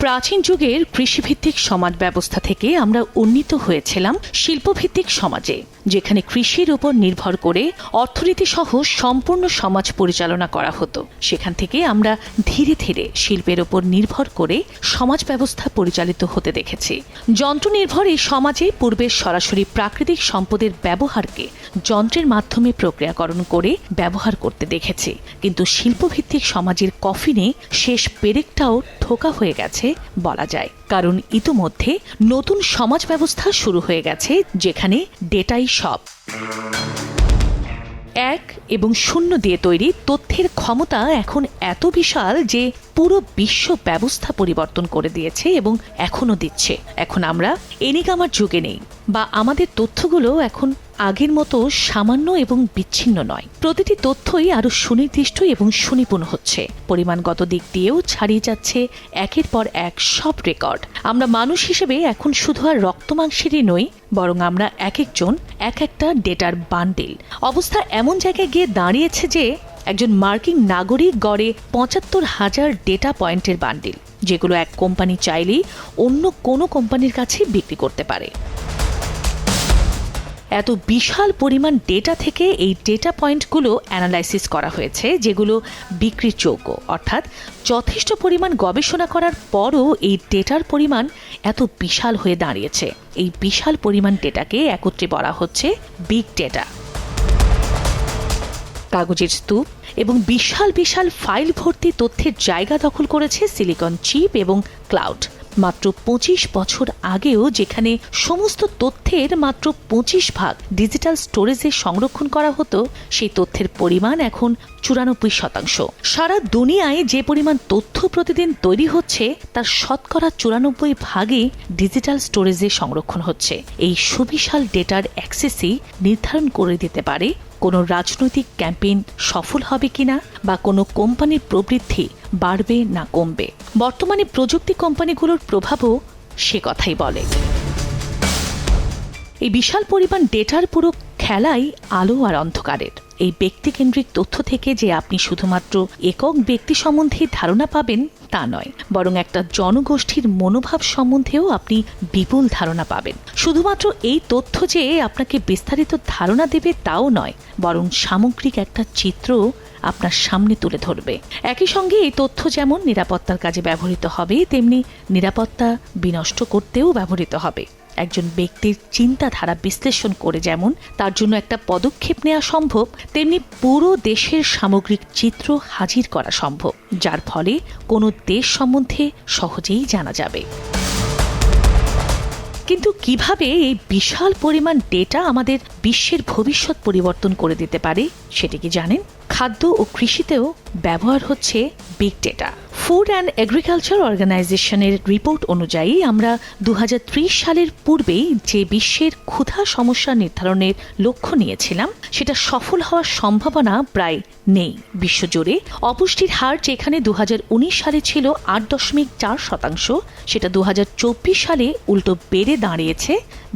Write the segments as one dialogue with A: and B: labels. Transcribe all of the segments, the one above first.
A: প্রাচীন যুগের কৃষিভিত্তিক সমাজ ব্যবস্থা থেকে আমরা উন্নীত হয়েছিলাম শিল্পভিত্তিক সমাজে, যেখানে কৃষির উপর নির্ভর করে অর্থনীতি সহ সম্পূর্ণ সমাজ পরিচালনা করা হতো। সেখান থেকে আমরা ধীরে ধীরে শিল্পের উপর নির্ভর করে সমাজ ব্যবস্থা পরিচালিত হতে দেখেছি। যন্ত্র নির্ভর এই সমাজে পূর্বে সরাসরি প্রাকৃতিক সম্পদের ব্যবহারকে যন্ত্রের মাধ্যমে প্রক্রিয়াকরণ করে ব্যবহার করতে দেখেছি। কিন্তু শিল্পভিত্তিক সমাজের কফিনে শেষ পেরেকটাও ঠোকা হয়ে গেছে বলা যায়, কারণ ইতিমধ্যে নতুন সমাজ ব্যবস্থা শুরু হয়ে গেছে, যেখানে ডেটাই সব। 1 এবং 0 দিয়ে তৈরি তথ্যের ক্ষমতা এখন এত বিশাল যে পুরো বিশ্ব ব্যবস্থা পরিবর্তন করে দিয়েছে এবং এখনো দিচ্ছে। এখন আমরা এনিগামার যুগে নেই, বা আমাদের তথ্যগুলো এখন আগের মতো সামান্য এবং বিচ্ছিন্ন নয়। প্রতিটি তথ্যই আরো সুনির্দিষ্ট এবং সুনিপুণ হচ্ছে। পরিমাণগত দিক দিয়েও ছাড়িয়ে যাচ্ছে একের পর এক সব রেকর্ড। আমরা মানুষ হিসেবে এখন শুধু আর রক্তমাংসেরই নই, বরং আমরা এক একজন এক একটা ডেটার বান্ডিল। অবস্থা এমন জায়গায় গিয়ে দাঁড়িয়েছে যে একজন মার্কিন নাগরিক গড়ে ৭৫,০০০ ডেটা পয়েন্টের বান্ডিল, যেগুলো এক কোম্পানি চাইলেই অন্য কোনো কোম্পানির কাছে বিক্রি করতে পারে। এত বিশাল পরিমাণ ডেটা থেকে এই ডেটা পয়েন্টগুলো অ্যানালাইসিস করা হয়েছে, যেগুলো বিক্রির যোগ্য। অর্থাৎ যথেষ্ট পরিমাণ গবেষণা করার পরও এই ডেটার পরিমাণ এত বিশাল হয়ে দাঁড়িয়েছে। এই বিশাল পরিমাণ ডেটাকে একত্রে বলা হচ্ছে বিগ ডেটা। কাগজের স্তূপ এবং বিশাল বিশাল ফাইল ভর্তি তথ্যের জায়গা দখল করেছে সিলিকন চিপ এবং ক্লাউড। মাত্র ২৫ বছর আগেও যেখানে সমস্ত তথ্যের মাত্র ২৫% ডিজিটাল স্টোরেজে সংরক্ষণ করা হতো, সেই তথ্যের পরিমাণ এখন ৯৪%। সারা দুনিয়ায় যে পরিমাণ তথ্য প্রতিদিন তৈরি হচ্ছে তার শতকরা ৯৪% ডিজিটাল স্টোরেজে সংরক্ষণ হচ্ছে। এই সুবিশাল ডেটার অ্যাক্সেসই নির্ধারণ করে দিতে পারে কোনো রাজনৈতিক ক্যাম্পেইন সফল হবে কিনা, বা কোনো কোম্পানির প্রবৃদ্ধি বাড়বে না কমবে। বর্তমানে প্রযুক্তি কোম্পানিগুলোর প্রভাবও সে কথাই বলে। এই বিশাল পরিমাণ ডেটার পুরো খেলাই আলো আর অন্ধকারের। এই ব্যক্তিকেন্দ্রিক তথ্য থেকে যে আপনি শুধুমাত্র একক ব্যক্তি সম্বন্ধে ধারণা পাবেন তা নয়, বরং একটা জনগোষ্ঠীর মনোভাব সম্বন্ধেও আপনি বিপুল ধারণা পাবেন। শুধুমাত্র এই তথ্য যে আপনাকে বিস্তারিত ধারণা দেবে তাও নয়, বরং সামগ্রিক একটা চিত্র আপনার সামনে তুলে ধরবে। একই সঙ্গে এই তথ্য যেমন নিরাপত্তার কাজে ব্যবহৃত হবে, তেমনি নিরাপত্তা বিনষ্ট করতেও ব্যবহৃত হবে। একজন ব্যক্তির চিন্তাধারা বিশ্লেষণ করে যেমন তার জন্য একটা পদক্ষেপ নেওয়া সম্ভব, তেমনি পুরো দেশের সামগ্রিক চিত্র হাজির করা সম্ভব, যার ফলে কোনো দেশ সম্বন্ধে সহজেই জানা যাবে। কিন্তু কিভাবে এই বিশাল পরিমাণ ডেটা আমাদের বিশ্বের ভবিষ্যৎ পরিবর্তন করে দিতে পারে সেটা কি জানেন? খাদ্য ও কৃষিতেও ব্যবহার হচ্ছে big data. Food and agriculture অর্গানাইজেশনের রিপোর্ট অনুযায়ী আমরা ২০৩০ সালের পূর্বেই যে বিশ্বের ক্ষুধা সমস্যা নির্ধারণের লক্ষ্য নিয়েছিলাম, সেটা সফল হওয়ার সম্ভাবনা প্রায় নেই। বিশ্বজুড়ে অপুষ্টির হার যেখানে ২০১৯ সালে ছিল ৮.৪%, সেটা ২০২৪ সালে উল্টো বেড়ে দাঁড়িয়েছে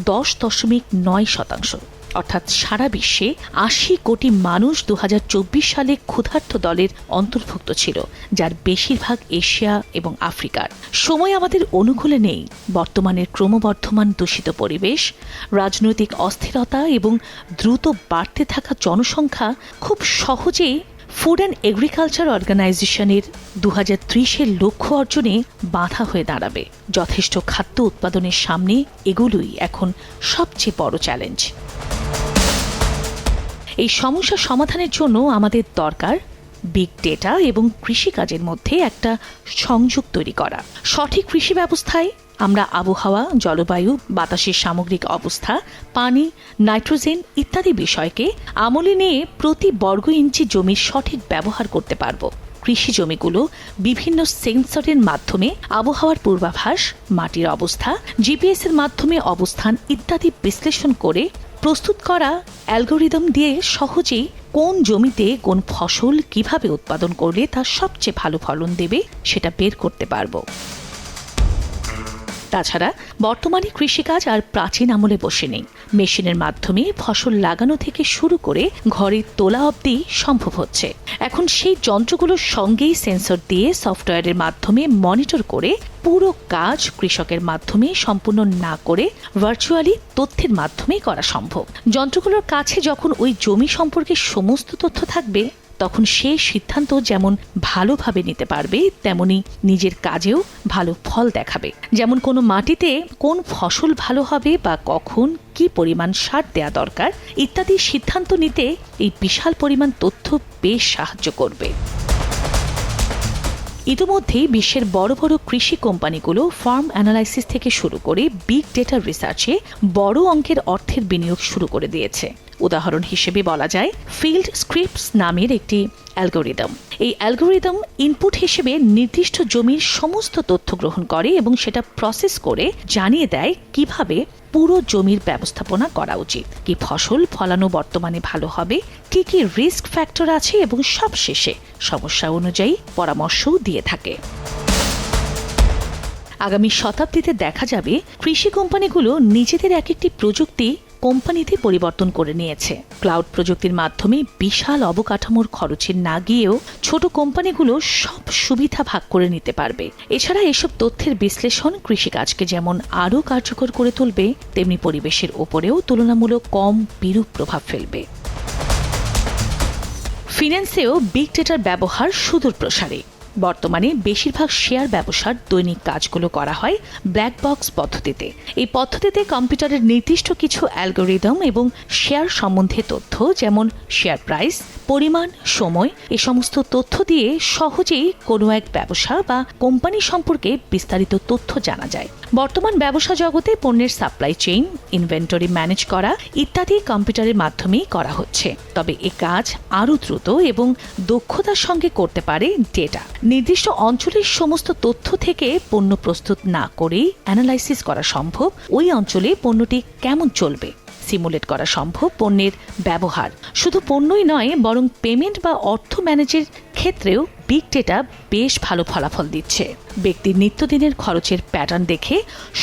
A: ১০.৯%। অর্থাৎ সারা বিশ্বে ৮০ কোটি মানুষ ২০২৪ সালে ক্ষুধার্ত দলের অন্তর্ভুক্ত ছিল, যার বেশিরভাগ এশিয়া এবং আফ্রিকার। সময় আমাদের অনুকূলে নেই। বর্তমানের ক্রমবর্ধমান দূষিত পরিবেশ, রাজনৈতিক অস্থিরতা এবং দ্রুত বাড়তে থাকা জনসংখ্যা খুব সহজেই ফুড অ্যান্ড এগ্রিকালচার অর্গানাইজেশনের ২০৩০-এর লক্ষ্য অর্জনে বাধা হয়ে দাঁড়াবে। যথেষ্ট খাদ্য উৎপাদনের সামনে এগুলোই এখন সবচেয়ে বড় চ্যালেঞ্জ। এই সমস্যা সমাধানের জন্য আমাদের দরকার বিগ ডেটা এবং কৃষিকাজের মধ্যে একটা সংযোগ তৈরি করা। সঠিক কৃষি ব্যবস্থায় আমরা আবহাওয়া, জলবায়ু, বাতাসের সামগ্রিক অবস্থা, পানি, নাইট্রোজেন ইত্যাদি বিষয়কে আমলে নিয়ে প্রতি বর্গ ইঞ্চি জমির সঠিক ব্যবহার করতে পারব। কৃষি জমিগুলো বিভিন্ন সেন্সরের মাধ্যমে আবহাওয়ার পূর্বাভাস, মাটির অবস্থা, জিপিএস এর মাধ্যমে অবস্থান ইত্যাদি বিশ্লেষণ করে প্রস্তুত করা অ্যালগোরিদম দিয়ে সহজেই কোন জমিতে কোন ফসল কিভাবে উৎপাদন করলে তা সবচেয়ে ভালো ফলন দেবে সেটা বের করতে পারব। তাছাড়া বর্তমানে কৃষিকাজ আর প্রাচীন আমলে বসে নেই। মেশিনের মাধ্যমে ফসল লাগানো থেকে শুরু করে ঘরে তোলা অবধি সম্ভব হচ্ছে। এখন সেই যন্ত্রগুলোর সঙ্গেই সেন্সর দিয়ে সফটওয়্যারের মাধ্যমে মনিটর করে পুরো কাজ কৃষকের মাধ্যমে সম্পূর্ণ না করে ভার্চুয়ালি তথ্যের মাধ্যমেই করা সম্ভব। যন্ত্রগুলোর কাছে যখন ওই জমি সম্পর্কে সমস্ত তথ্য থাকবে, তখন সে সিদ্ধান্ত যেমন ভালোভাবে নিতে পারবে, তেমনি নিজের কাজেও ভালো ফল দেখাবে। যেমন কোনো মাটিতে কোন ফসল ভালো হবে বা কখন কি পরিমাণ সার দেয়া দরকার ইত্যাদি সিদ্ধান্ত নিতে এই বিশাল পরিমাণ তথ্য বেশ সাহায্য করবে। ইতিমধ্যেই বিশ্বের বড় বড় কৃষি কোম্পানিগুলো ফার্ম অ্যানালাইসিস থেকে শুরু করে বিগ ডেটা রিসার্চে বড় অঙ্কের অর্থের বিনিয়োগ শুরু করে দিয়েছে। উদাহরণ হিসেবে বলা যায় ফিল্ড স্ক্রিপ্টস নামের একটি অ্যালগোরিদম। এই অ্যালগোরিদম ইনপুট হিসেবে নির্দিষ্ট জমির সমস্ত তথ্য গ্রহণ করে এবং সেটা প্রসেস করে জানিয়ে দেয় কিভাবে পুরো জমির ব্যবস্থাপনা করা উচিত, কি ফসল ফলানো বর্তমানে ভালো হবে, কি কি রিস্ক ফ্যাক্টর আছে এবং সবশেষে সমস্যা অনুযায়ী পরামর্শও দিয়ে থাকে। আগামী শতাব্দীতে দেখা যাবে কৃষি কোম্পানিগুলো নিজেদের এক একটি প্রযুক্তি কোম্পানিতে পরিবর্তন করে নিয়েছে। ক্লাউড প্রযুক্তির মাধ্যমে বিশাল অবকাঠামোর খরচে না গিয়েও ছোট কোম্পানিগুলো সব সুবিধা ভাগ করে নিতে পারবে। এছাড়া এসব তথ্যের বিশ্লেষণ কৃষিকাজকে যেমন আরও কার্যকর করে তুলবে, তেমনি পরিবেশের ওপরেও তুলনামূলক কম বিরূপ প্রভাব ফেলবে। ফিন্যান্সেও বিগ ডেটার ব্যবহার সুদূর প্রসারী। বর্তমানে বেশিরভাগ শেয়ার ব্যবসার দৈনিক কাজগুলো করা হয় ব্ল্যাক বক্স পদ্ধতিতে। এই পদ্ধতিতে কম্পিউটারের নির্দিষ্ট কিছু অ্যালগোরিদম এবং শেয়ার সম্বন্ধে তথ্য, যেমন শেয়ার প্রাইস, পরিমাণ, সময়, এ সমস্ত তথ্য দিয়ে সহজেই কোনো এক ব্যবসা বা কোম্পানি সম্পর্কে বিস্তারিত তথ্য জানা যায়। বর্তমান ব্যবসা জগতে পণ্যের সাপ্লাই চেইন, ইনভেন্টরি ম্যানেজ করা ইত্যাদি কম্পিউটারের মাধ্যমেই করা হচ্ছে। তবে এ কাজ আরও দ্রুত এবং দক্ষতার সঙ্গে করতে পারে ডেটা। নির্দিষ্ট অঞ্চলের সমস্ত তথ্য থেকে পণ্য প্রস্তুত না করেই অ্যানালাইসিস করা সম্ভব ওই অঞ্চলে পণ্যটি কেমন চলবে, সিমুলেট করা সম্ভব পণ্যের ব্যবহার। শুধু পণ্যই নয়, বরং পেমেন্ট বা অর্থ ম্যানেজের ক্ষেত্রেও বিগ ডেটা বেশ ভালো ফলাফল দিচ্ছে। ব্যক্তির নিত্যদিনের খরচের প্যাটার্ন দেখে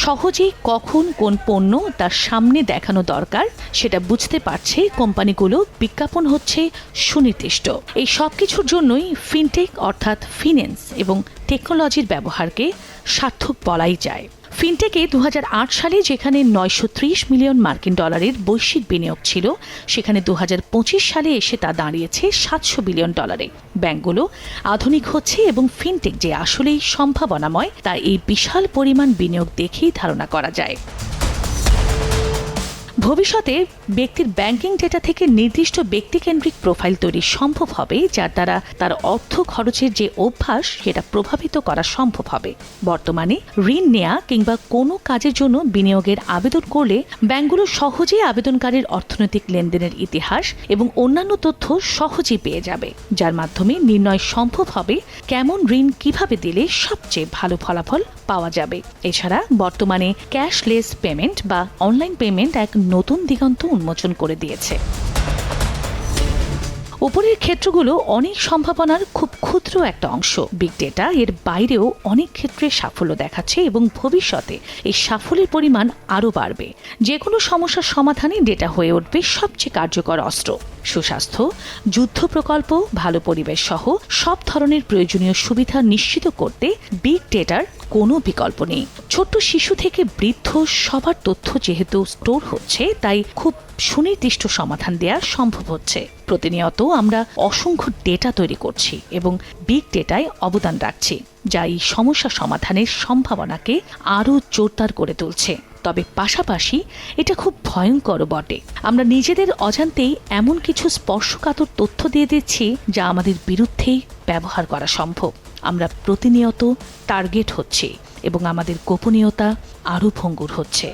A: সহজেই কখন কোন পণ্য তার সামনে দেখানো দরকার সেটা বুঝতে পারছে কোম্পানিগুলো। বিজ্ঞাপন হচ্ছে সুনির্দিষ্ট। এই সব কিছুর জন্যই ফিনটেক অর্থাৎ ফিন্যান্স এবং টেকনোলজির ব্যবহারকে সার্থক বলাই যায়। ফিনটেকে 2008 সালে যেখানে 930 মিলিয়ন মার্কিন ডলারের বৈশ্বিক বিনিয়োগ ছিল, সেখানে 2025 সালে এসে তা দাঁড়িয়েছে 700 বিলিয়ন ডলারে। ব্যাংকগুলো আধুনিক হচ্ছে এবং ফিনটেক যে আসলেই সম্ভাবনাময় তা এই বিশাল পরিমাণ বিনিয়োগ দেখেই ধারণা করা যায়। ভবিষ্যতে ব্যক্তির ব্যাংকিং ডেটা থেকে নির্দিষ্ট ব্যক্তিকেন্দ্রিক প্রোফাইল তৈরি সম্ভব হবে, যার দ্বারা তার অর্থ খরচের যে অভ্যাস সেটা প্রভাবিত করা সম্ভব হবে। বর্তমানে ঋণ নেয়া কিংবা কোনো কাজের জন্য বিনিয়োগের আবেদন করলে ব্যাংকগুলো সহজেই আবেদনকারীর অর্থনৈতিক লেনদেনের ইতিহাস এবং অন্যান্য তথ্য সহজেই পেয়ে যাবে, যার মাধ্যমে নির্ণয় সম্ভব হবে কেমন ঋণ কিভাবে দিলে সবচেয়ে ভালো ফলাফল পাওয়া যাবে। এছাড়া বর্তমানে ক্যাশলেস পেমেন্ট বা অনলাইন পেমেন্ট এক নতুন দিগন্ত উন্মোচন করে দিয়েছে। উপরের ক্ষেত্রগুলো অনেক সম্ভাবনার খুব ক্ষুদ্র একটা অংশ। বিগ ডেটা এর বাইরেও অনেক ক্ষেত্রে সাফল্য দেখাচ্ছে এবং ভবিষ্যতে এই সাফল্যের পরিমাণ আরও বাড়বে। যে কোনো সমস্যার সমাধানে ডেটা হয়ে উঠবে সবচেয়ে কার্যকর অস্ত্র। সুস্বাস্থ্য, যুদ্ধ প্রকল্প, ভালো পরিবেশ সহ সব ধরনের প্রয়োজনীয় সুবিধা নিশ্চিত করতে বিগ ডেটার কোনো বিকল্প নেই। ছোট্ট শিশু থেকে বৃদ্ধ সবার তথ্য যেহেতু স্টোর হচ্ছে, তাই খুব সুনির্দিষ্ট সমাধান দেওয়া সম্ভব হচ্ছে। প্রতিনিয়ত আমরা অসংখ্য ডেটা তৈরি করছি এবং বিগ ডেটায় অবদান রাখছি, যা এই সমস্যা সমাধানের সম্ভাবনাকে আরও জোরদার করে তুলছে। তবে পাশাপাশি এটা খুব ভয়ঙ্কর বটে। আমরা নিজেদের অজান্তেই এমন কিছু স্পর্শকাতর তথ্য দিয়ে দিচ্ছি যা আমাদের বিরুদ্ধেই ব্যবহার করা সম্ভব। আমরা প্রতিনিয়ত টার্গেট হচ্ছি এবং আমাদের গোপনীয়তা আরও ভঙ্গুর হচ্ছে।